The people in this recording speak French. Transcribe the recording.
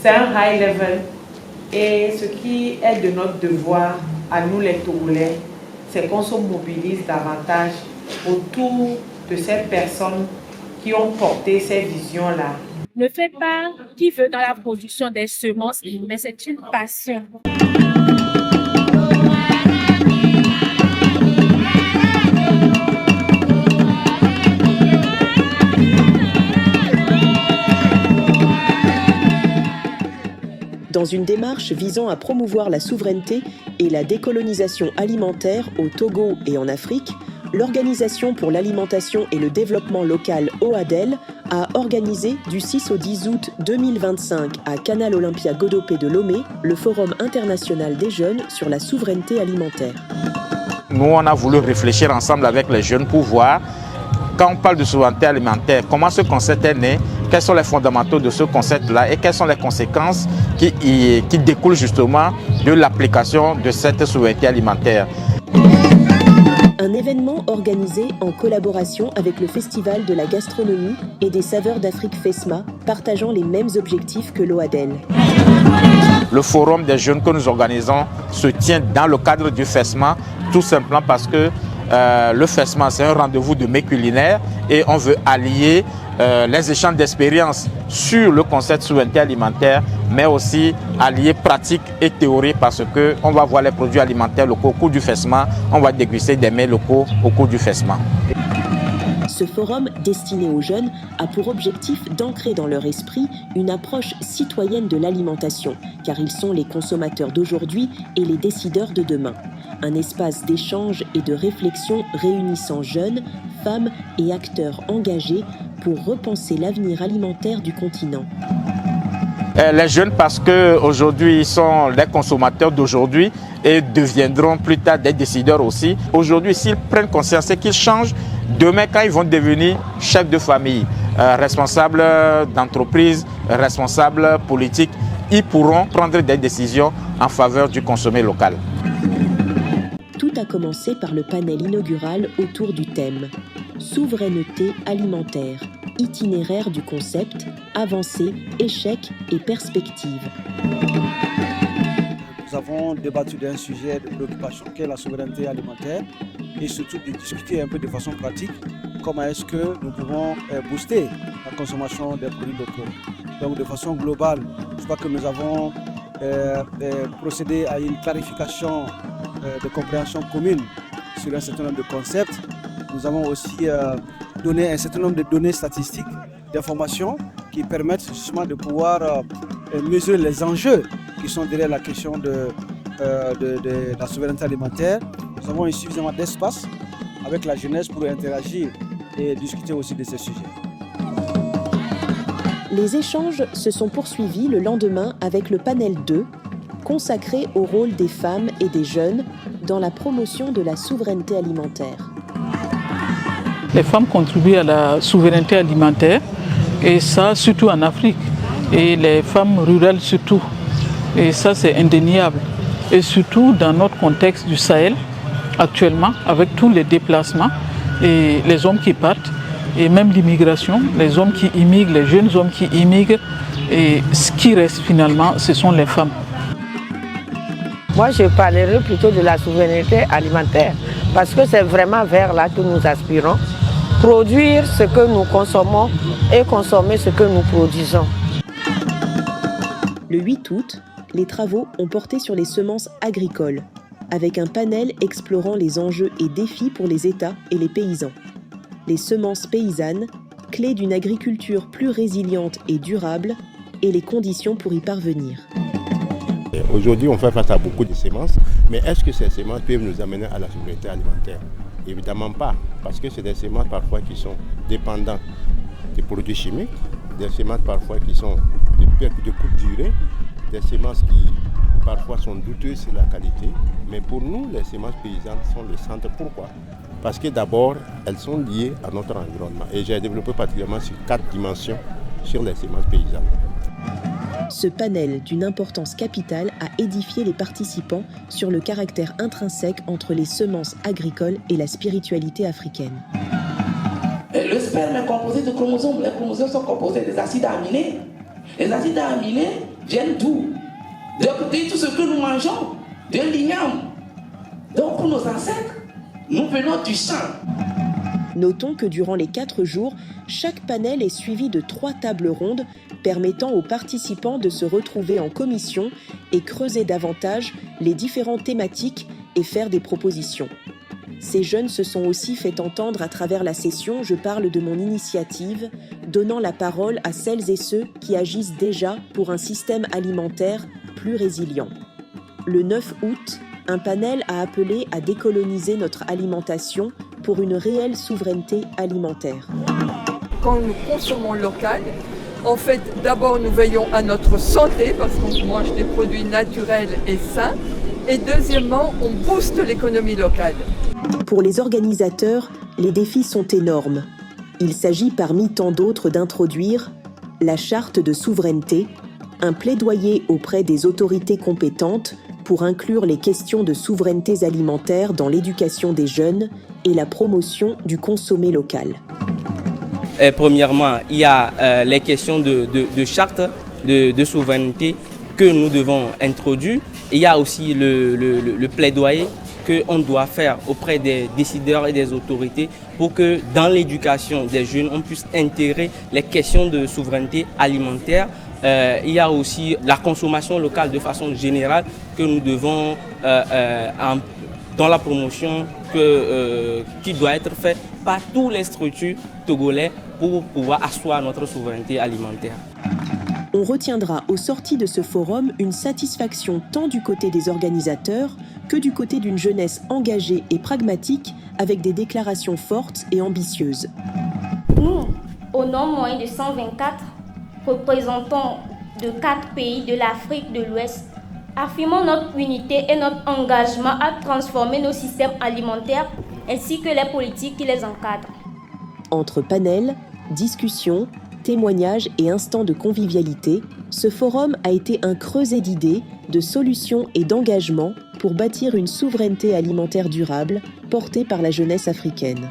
C'est un high level et ce qui est de notre devoir à nous les Togolais, c'est qu'on se mobilise davantage autour de ces personnes qui ont porté ces visions-là. Ne fais pas qui veut dans la production des semences, mais c'est une passion. Dans une démarche visant à promouvoir la souveraineté et la décolonisation alimentaire au Togo et en Afrique, l'Organisation pour l'alimentation et le développement local OADEL a organisé du 6 au 10 août 2025 à Canal Olympia Godopé de Lomé le Forum international des jeunes sur la souveraineté alimentaire. Nous, on a voulu réfléchir ensemble avec les jeunes pour voir, quand on parle de souveraineté alimentaire, comment ce concept est né, quels sont les fondamentaux de ce concept-là et quelles sont les conséquences qui découlent justement de l'application de cette souveraineté alimentaire. Un événement organisé en collaboration avec le Festival de la gastronomie et des saveurs d'Afrique FESMA, partageant les mêmes objectifs que l'OADEL. Le forum des jeunes que nous organisons se tient dans le cadre du FESMA, tout simplement parce que le FESMA, c'est un rendez-vous de mets culinaires et on veut allier les échanges d'expériences sur le concept de souveraineté alimentaire, mais aussi allier pratique et théorie parce qu'on va voir les produits alimentaires locaux au cours du FESMA, on va déguster des mets locaux au cours du FESMA. Ce forum destiné aux jeunes a pour objectif d'ancrer dans leur esprit une approche citoyenne de l'alimentation, car ils sont les consommateurs d'aujourd'hui et les décideurs de demain. Un espace d'échange et de réflexion réunissant jeunes, femmes et acteurs engagés pour repenser l'avenir alimentaire du continent. Les jeunes, parce qu'aujourd'hui, ils sont les consommateurs d'aujourd'hui et deviendront plus tard des décideurs aussi. Aujourd'hui, s'ils prennent conscience et qu'ils changent, demain, quand ils vont devenir chefs de famille, responsables d'entreprise, responsables politiques, ils pourront prendre des décisions en faveur du consommé local. Tout a commencé par le panel inaugural autour du thème « Souveraineté alimentaire, itinéraire du concept, avancées, échecs et perspectives ». Nous avons débattu d'un sujet de préoccupation qui est la souveraineté alimentaire et surtout de discuter un peu de façon pratique comment est-ce que nous pouvons booster la consommation des produits locaux. Donc de façon globale, je crois que nous avons procédé à une clarification de compréhension commune sur un certain nombre de concepts. Nous avons aussi donné un certain nombre de données statistiques, d'informations qui permettent justement de pouvoir mesurer les enjeux qui sont derrière la question de la souveraineté alimentaire. Nous avons eu suffisamment d'espace avec la jeunesse pour interagir et discuter aussi de ces sujets. Les échanges se sont poursuivis le lendemain avec le panel 2, consacré au rôle des femmes et des jeunes dans la promotion de la souveraineté alimentaire. Les femmes contribuent à la souveraineté alimentaire, et ça surtout en Afrique, et les femmes rurales surtout. Et ça c'est indéniable. Et surtout dans notre contexte du Sahel, actuellement, avec tous les déplacements et les hommes qui partent, et même l'immigration, les hommes qui immigrent, les jeunes hommes qui immigrent, et ce qui reste finalement, ce sont les femmes. Moi, je parlerai plutôt de la souveraineté alimentaire, parce que c'est vraiment vers là que nous aspirons. Produire ce que nous consommons et consommer ce que nous produisons. Le 8 août, les travaux ont porté sur les semences agricoles, avec un panel explorant les enjeux et défis pour les États et les paysans. Les semences paysannes, clés d'une agriculture plus résiliente et durable, et les conditions pour y parvenir. Aujourd'hui, on fait face à beaucoup de semences, mais est-ce que ces semences peuvent nous amener à la souveraineté alimentaire? Évidemment pas, parce que c'est des semences parfois qui sont dépendantes des produits chimiques, des semences parfois qui sont de courte durée, des semences qui parfois sont douteuses sur la qualité. Mais pour nous, les semences paysannes sont le centre. Pourquoi? Parce que d'abord, elles sont liées à notre environnement. Et j'ai développé particulièrement sur 4 dimensions sur les semences paysannes. Ce panel, d'une importance capitale, a édifié les participants sur le caractère intrinsèque entre les semences agricoles et la spiritualité africaine. Le sperme est composé de chromosomes. Les chromosomes sont composés des acides aminés. Les acides aminés viennent d'où? De tout ce que nous mangeons, de l'igname. Donc pour nos ancêtres, nous venons du sang. Notons que durant les 4 jours, chaque panel est suivi de 3 tables rondes permettant aux participants de se retrouver en commission et creuser davantage les différentes thématiques et faire des propositions. Ces jeunes se sont aussi fait entendre à travers la session « Je parle de mon initiative », donnant la parole à celles et ceux qui agissent déjà pour un système alimentaire plus résilient. Le 9 août, un panel a appelé à décoloniser notre alimentation pour une réelle souveraineté alimentaire. Quand nous consommons local, en fait, d'abord nous veillons à notre santé parce qu'on mange des produits naturels et sains. Et deuxièmement, on booste l'économie locale. Pour les organisateurs, les défis sont énormes. Il s'agit parmi tant d'autres d'introduire la charte de souveraineté, un plaidoyer auprès des autorités compétentes pour inclure les questions de souveraineté alimentaire dans l'éducation des jeunes et la promotion du consommé local. Premièrement, il y a les questions de charte de souveraineté que nous devons introduire. Il y a aussi le plaidoyer qu'on doit faire auprès des décideurs et des autorités pour que dans l'éducation des jeunes, on puisse intégrer les questions de souveraineté alimentaire. Il y a aussi la consommation locale de façon générale que nous devons, dans la promotion qui doit être faite par toutes les structures togolaises pour pouvoir asseoir notre souveraineté alimentaire. On retiendra au sorti de ce forum une satisfaction tant du côté des organisateurs que du côté d'une jeunesse engagée et pragmatique avec des déclarations fortes et ambitieuses. Nous, au nom moyen de 124, représentants de 4 pays de l'Afrique de l'Ouest, affirmons notre unité et notre engagement à transformer nos systèmes alimentaires ainsi que les politiques qui les encadrent. Entre panels, discussions, témoignages et instants de convivialité, ce forum a été un creuset d'idées, de solutions et d'engagement pour bâtir une souveraineté alimentaire durable portée par la jeunesse africaine.